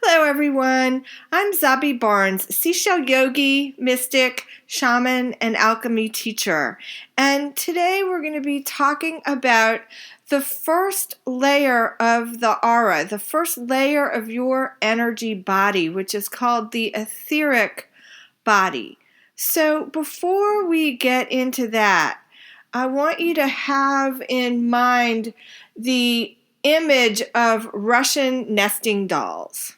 Hello, everyone. I'm Zabi Barnes, seashell yogi, mystic, shaman, and alchemy teacher. And today we're going to be talking about the first layer of the aura, the first layer of your energy body, which is called the etheric body. So before we get into that, I want you to have in mind the image of Russian nesting dolls.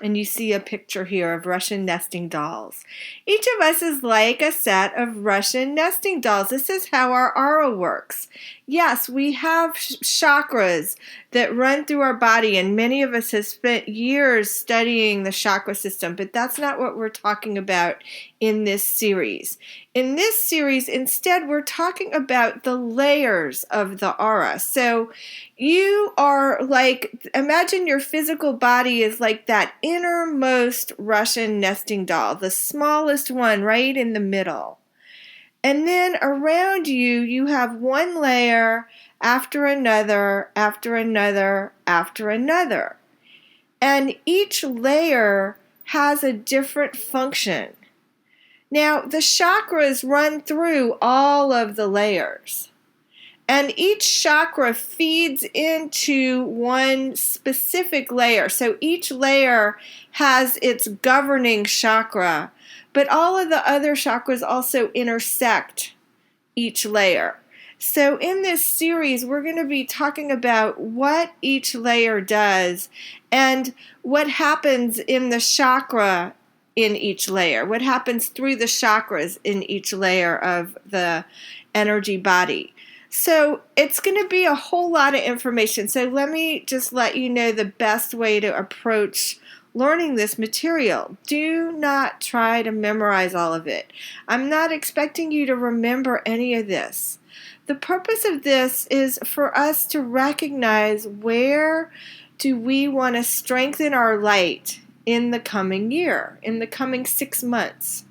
And you see a picture here of Russian nesting dolls. Each of us is like a set of Russian nesting dolls. This is how our aura works. Yes, we have chakras that run through our body, and many of us have spent years studying the chakra system, but that's not what we're talking about in this series. In this series, instead, we're talking about the layers of the aura. So you are like, imagine your physical body is like that innermost Russian nesting doll, the smallest one right in the middle. And then around you, you have one layer after another, after another, after another. And each layer has a different function. Now, the chakras run through all of the layers. And each chakra feeds into one specific layer. So each layer has its governing chakra, but all of the other chakras also intersect each layer. So in this series, we're going to be talking about what each layer does and what happens in the chakra in each layer, what happens through the chakras in each layer of the energy body. So it's going to be a whole lot of information. So let me just let you know the best way to approach learning this material. Do not try to memorize all of it. I'm not expecting you to remember any of this. The purpose of this is for us to recognize where do we want to strengthen our light in the coming year, in the coming 6 months.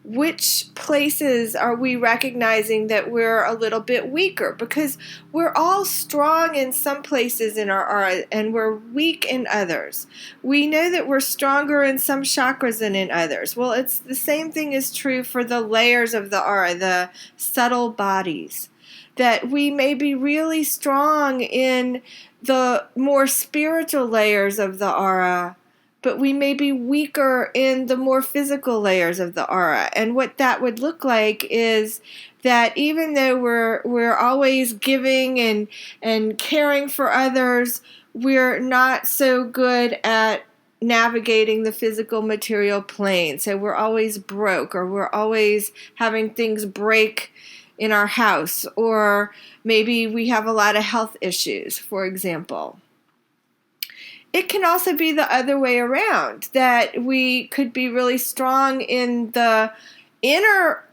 Which places are we recognizing that we're a little bit weaker? Because we're all strong in some places in our aura and we're weak in others. We know that we're stronger in some chakras than in others. Well, it's the same thing is true for the layers of the aura, the subtle bodies. That we may be really strong in the more spiritual layers of the aura, but we may be weaker in the more physical layers of the aura. And what that would look like is that even though we're always giving and caring for others, we're not so good at navigating the physical material plane. So we're always broke, or we're always having things break in our house, or maybe we have a lot of health issues, for example. It can also be the other way around, that we could be really strong in the inner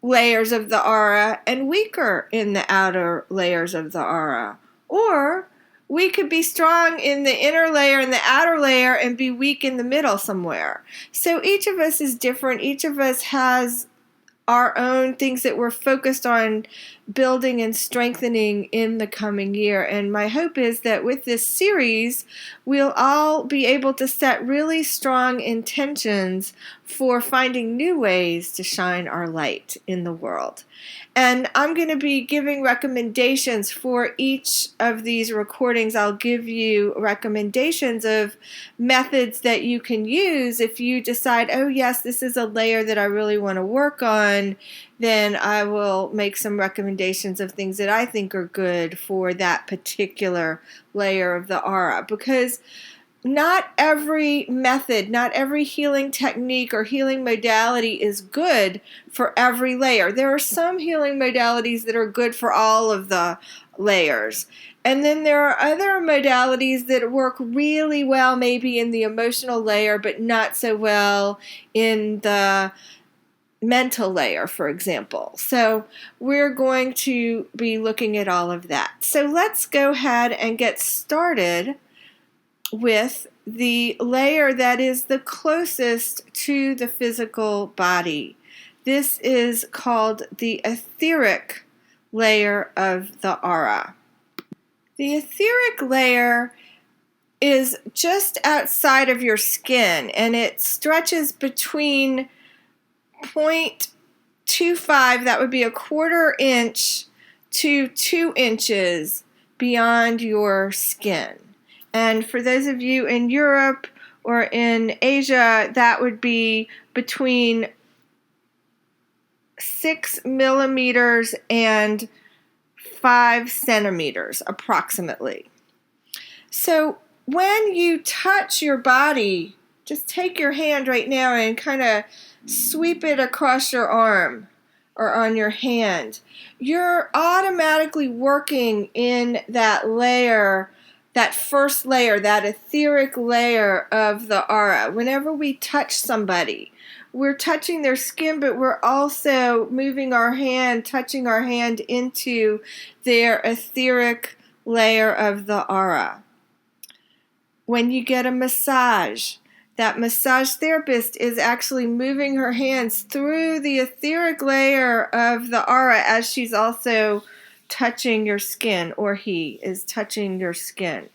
layers of the aura and weaker in the outer layers of the aura. Or we could be strong in the inner layer and the outer layer and be weak in the middle somewhere. So each of us is different. Each of us has our own things that we're focused on building and strengthening in the coming year. And my hope is that with this series, we'll all be able to set really strong intentions for finding new ways to shine our light in the world. And I'm going to be giving recommendations for each of these recordings. I'll give you recommendations of methods that you can use if you decide, oh yes, this is a layer that I really want to work on. Then I will make some recommendations of things that I think are good for that particular layer of the aura. Because not every method, not every healing technique or healing modality is good for every layer. There are some healing modalities that are good for all of the layers. And then there are other modalities that work really well maybe in the emotional layer, but not so well in the mental layer, for example. So we're going to be looking at all of that. So let's go ahead and get started with the layer that is the closest to the physical body. This is called the etheric layer of the aura. The etheric layer is just outside of your skin, and it stretches between 0.25, that would be a quarter inch, to 2 inches beyond your skin. And for those of you in Europe or in Asia, that would be between 6 millimeters and 5 centimeters approximately. So when you touch your body, just take your hand right now and kind of sweep it across your arm or on your hand. You're automatically working in that layer, that first layer, that etheric layer of the aura. Whenever we touch somebody, we're touching their skin, but we're also moving our hand, touching our hand into their etheric layer of the aura. When you get a massage, that massage therapist is actually moving her hands through the etheric layer of the aura as she's also touching your skin, or he is touching your skin.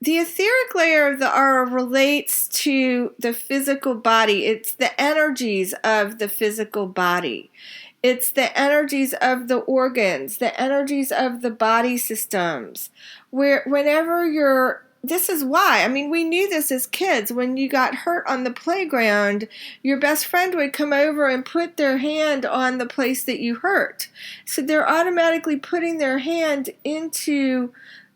The etheric layer of the aura relates to the physical body. It's the energies of the physical body. It's the energies of the organs, the energies of the body systems. This is why, we knew this as kids. When you got hurt on the playground, your best friend would come over and put their hand on the place that you hurt. So they're automatically putting their hand into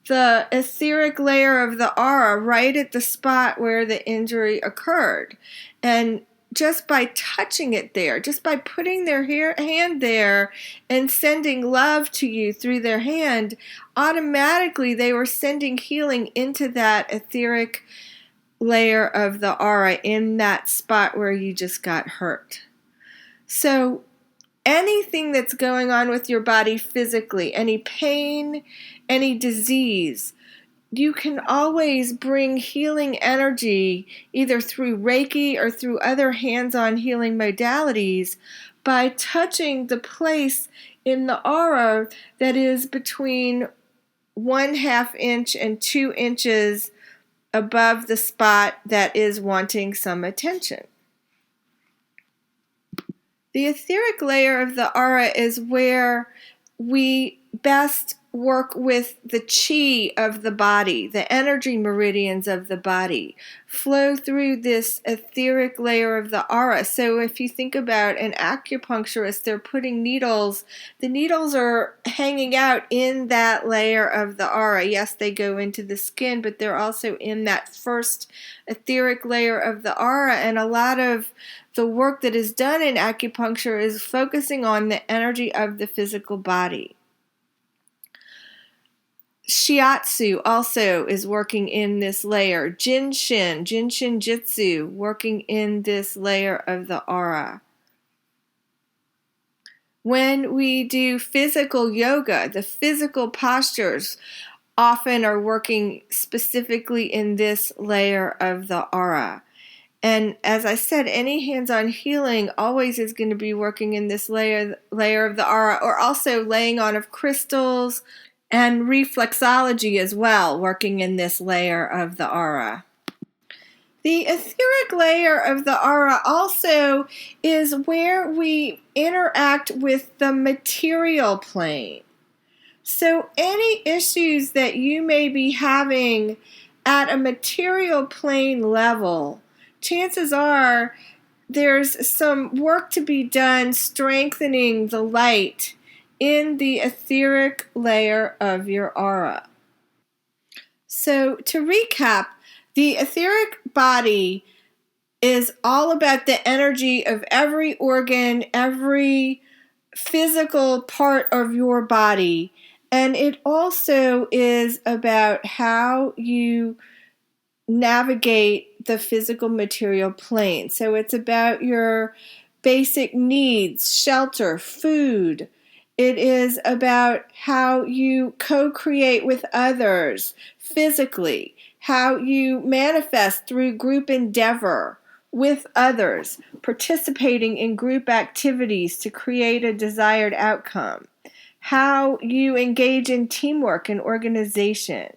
the etheric layer of the aura right at the spot where the injury occurred. And just by touching it there, just by putting their hand there and sending love to you through their hand, automatically they were sending healing into that etheric layer of the aura in that spot where you just got hurt. So anything that's going on with your body physically, any pain, any disease, you can always bring healing energy either through Reiki or through other hands-on healing modalities by touching the place in the aura that is between 1/2 inch and 2 inches above the spot that is wanting some attention. The etheric layer of the aura is where we best work with the chi of the body, the energy meridians of the body, flow through this etheric layer of the aura. So if you think about an acupuncturist, they're putting needles. The needles are hanging out in that layer of the aura. Yes, they go into the skin, but they're also in that first etheric layer of the aura. And a lot of the work that is done in acupuncture is focusing on the energy of the physical body. Shiatsu also is working in this layer. Jinshin Jitsu, working in this layer of the aura. When we do physical yoga, the physical postures often are working specifically in this layer of the aura. And as I said, any hands-on healing always is going to be working in this layer of the aura, or also laying on of crystals, and reflexology as well, working in this layer of the aura. The etheric layer of the aura also is where we interact with the material plane. So any issues that you may be having at a material plane level, chances are there's some work to be done strengthening the light in the etheric layer of your aura. So to recap, the etheric body is all about the energy of every organ, every physical part of your body, and it also is about how you navigate the physical material plane. So it's about your basic needs, shelter, food. It is about how you co-create with others physically, how you manifest through group endeavor with others, participating in group activities to create a desired outcome, how you engage in teamwork and organization.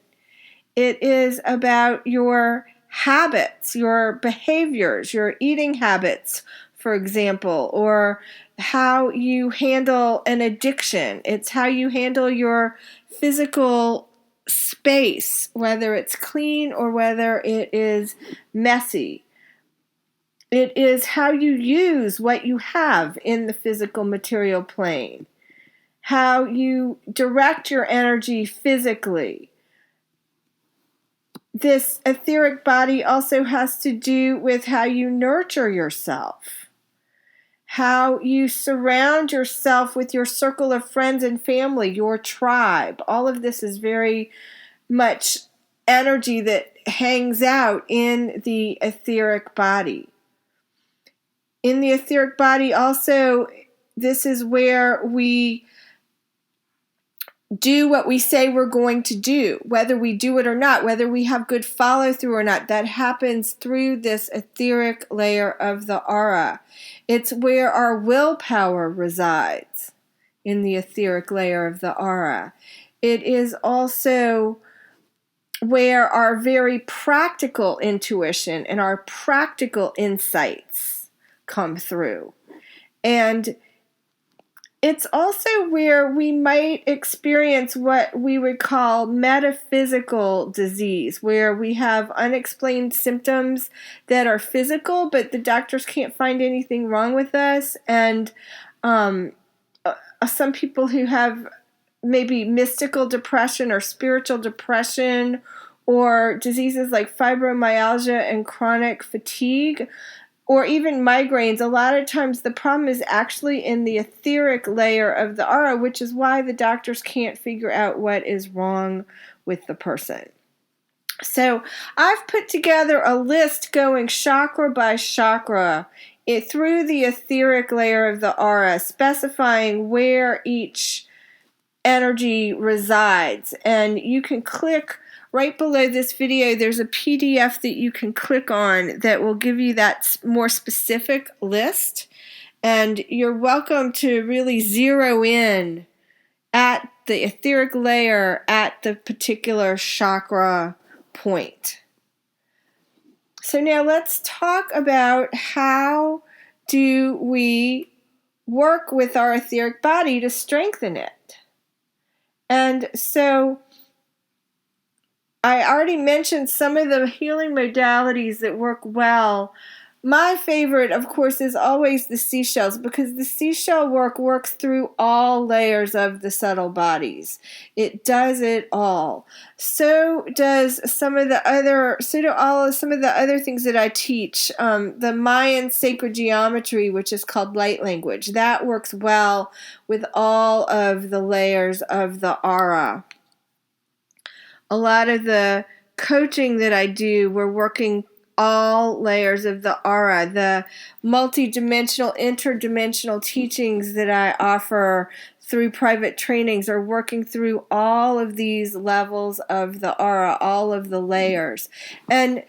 It is about your habits, your behaviors, your eating habits, for example, or how you handle an addiction. It's how you handle your physical space, whether it's clean or whether it is messy. It is how you use what you have in the physical material plane, how you direct your energy physically. This etheric body also has to do with how you nurture yourself, how you surround yourself with your circle of friends and family, your tribe. All of this is very much energy that hangs out in the etheric body. In the etheric body also, this is where we do what we say we're going to do, whether we do it or not, whether we have good follow through or not. That happens through this etheric layer of the aura. It's where our willpower resides, in the etheric layer of the aura. It is also where our very practical intuition and our practical insights come through. And it's also where we might experience what we would call metaphysical disease, where we have unexplained symptoms that are physical, but the doctors can't find anything wrong with us. And some people who have maybe mystical depression or spiritual depression or diseases like fibromyalgia and chronic fatigue, or even migraines, a lot of times the problem is actually in the etheric layer of the aura, which is why the doctors can't figure out what is wrong with the person. So I've put together a list going chakra by chakra through the etheric layer of the aura, specifying where each energy resides. And you can click right below this video. There's a PDF that you can click on that will give you that more specific list. And you're welcome to really zero in at the etheric layer at the particular chakra point. So now let's talk about how do we work with our etheric body to strengthen it. And so I already mentioned some of the healing modalities that work well. My favorite, of course, is always the seashells, because the seashell work works through all layers of the subtle bodies. It does it all. So does some of the other things that I teach. The Mayan sacred geometry, which is called light language, that works well with all of the layers of the aura. A lot of the coaching that I do, we're working all layers of the aura. The multidimensional, interdimensional teachings that I offer through private trainings are working through all of these levels of the aura, all of the layers. And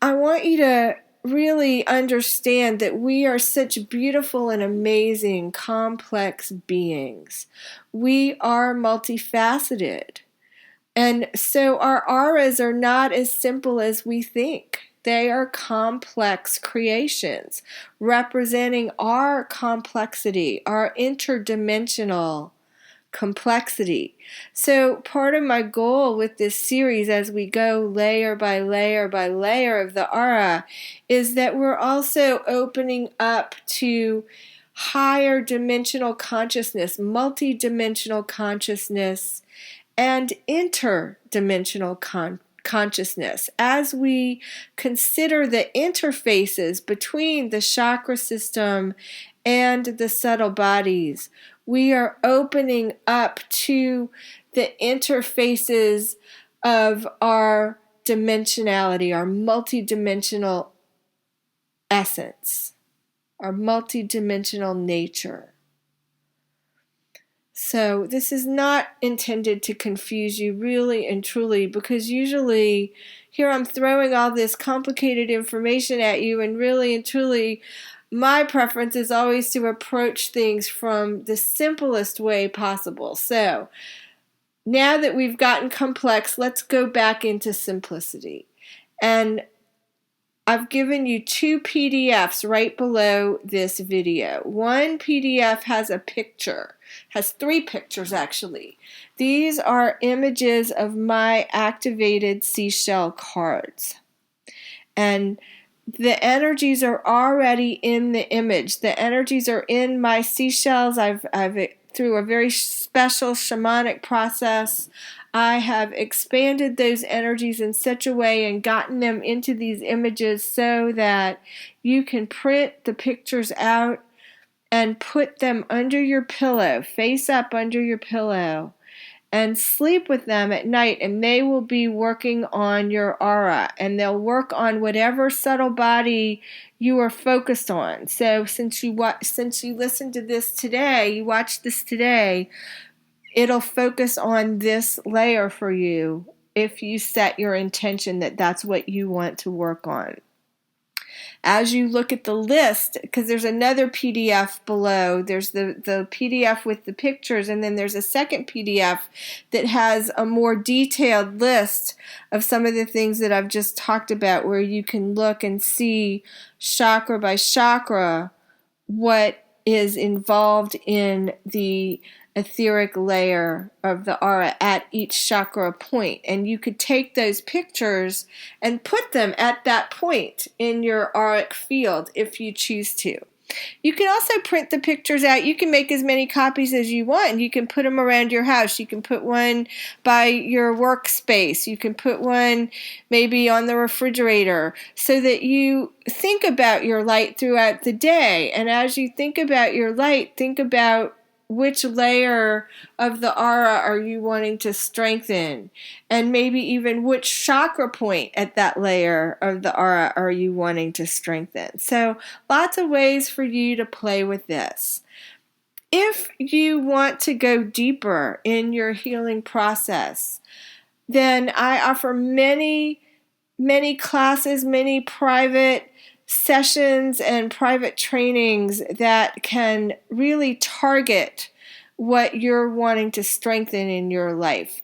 I want you to really understand that we are such beautiful and amazing, complex beings. We are multifaceted. And so our auras are not as simple as we think. They are complex creations representing our complexity, our interdimensional complexity. So part of my goal with this series, as we go layer by layer by layer of the aura, is that we're also opening up to higher dimensional consciousness, multidimensional consciousness, and interdimensional consciousness. As we consider the interfaces between the chakra system and the subtle bodies, we are opening up to the interfaces of our dimensionality, our multidimensional essence, our multidimensional nature. So this is not intended to confuse you really and truly, because usually here I'm throwing all this complicated information at you, and really and truly my preference is always to approach things from the simplest way possible. So now that we've gotten complex, let's go back into simplicity. And I've given you 2 PDFs right below this video. One PDF has a picture, has 3 pictures actually. These are images of my activated seashell cards. And the energies are already in the image. The energies are in my seashells. I've through a very special shamanic process, I have expanded those energies in such a way and gotten them into these images so that you can print the pictures out and put them under your pillow, face up under your pillow, and sleep with them at night, and they will be working on your aura, and they'll work on whatever subtle body you are focused on. So since you listened to this today, you watched this today, it'll focus on this layer for you if you set your intention that that's what you want to work on. As you look at the list, because there's another PDF below, there's the PDF with the pictures, and then there's a second PDF that has a more detailed list of some of the things that I've just talked about, where you can look and see chakra by chakra what is involved in the etheric layer of the aura at each chakra point. And you could take those pictures and put them at that point in your auric field if you choose to. You can also print the pictures out. You can make as many copies as you want. You can put them around your house. You can put one by your workspace. You can put one maybe on the refrigerator so that you think about your light throughout the day. And as you think about your light, think about which layer of the aura are you wanting to strengthen, and maybe even which chakra point at that layer of the aura are you wanting to strengthen. So lots of ways for you to play with this. If you want to go deeper in your healing process, then I offer many classes, many private sessions and private trainings that can really target what you're wanting to strengthen in your life.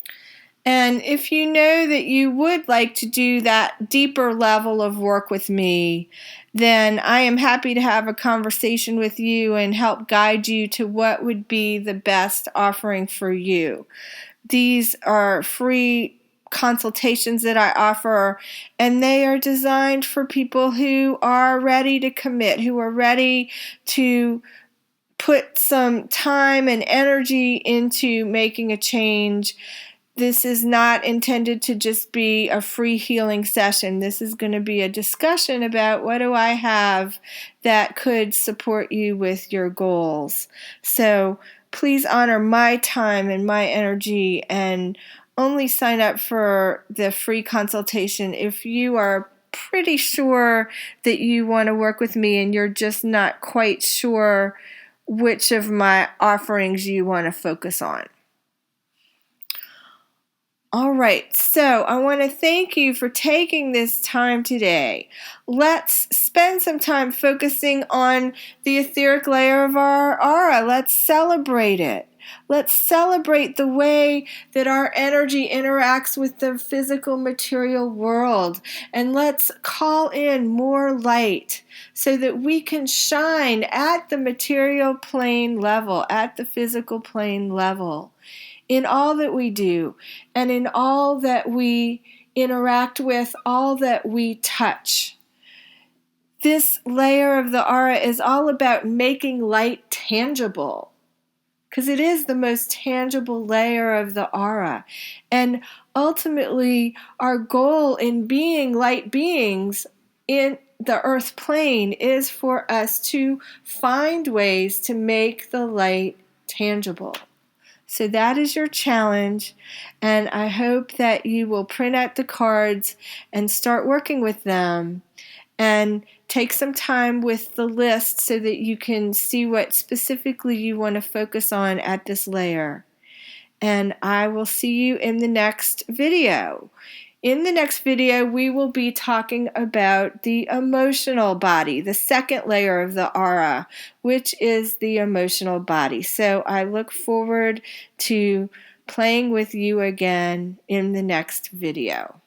And if you know that you would like to do that deeper level of work with me, then I am happy to have a conversation with you and help guide you to what would be the best offering for you. These are free consultations that I offer, and they are designed for people who are ready to commit, who are ready to put some time and energy into making a change. This is not intended to just be a free healing session. This is going to be a discussion about what do I have that could support you with your goals. So please honor my time and my energy, and only sign up for the free consultation if you are pretty sure that you want to work with me and you're just not quite sure which of my offerings you want to focus on. All right, so I want to thank you for taking this time today. Let's spend some time focusing on the etheric layer of our aura. Let's celebrate it. Let's celebrate the way that our energy interacts with the physical material world. And let's call in more light so that we can shine at the material plane level, at the physical plane level, in all that we do and in all that we interact with, all that we touch. This layer of the aura is all about making light tangible, because it is the most tangible layer of the aura. And ultimately, our goal in being light beings in the earth plane is for us to find ways to make the light tangible. So that is your challenge, and I hope that you will print out the cards and start working with them, and take some time with the list so that you can see what specifically you want to focus on at this layer. And I will see you in the next video. In the next video, we will be talking about the emotional body, the second layer of the aura, which is the emotional body. So I look forward to playing with you again in the next video.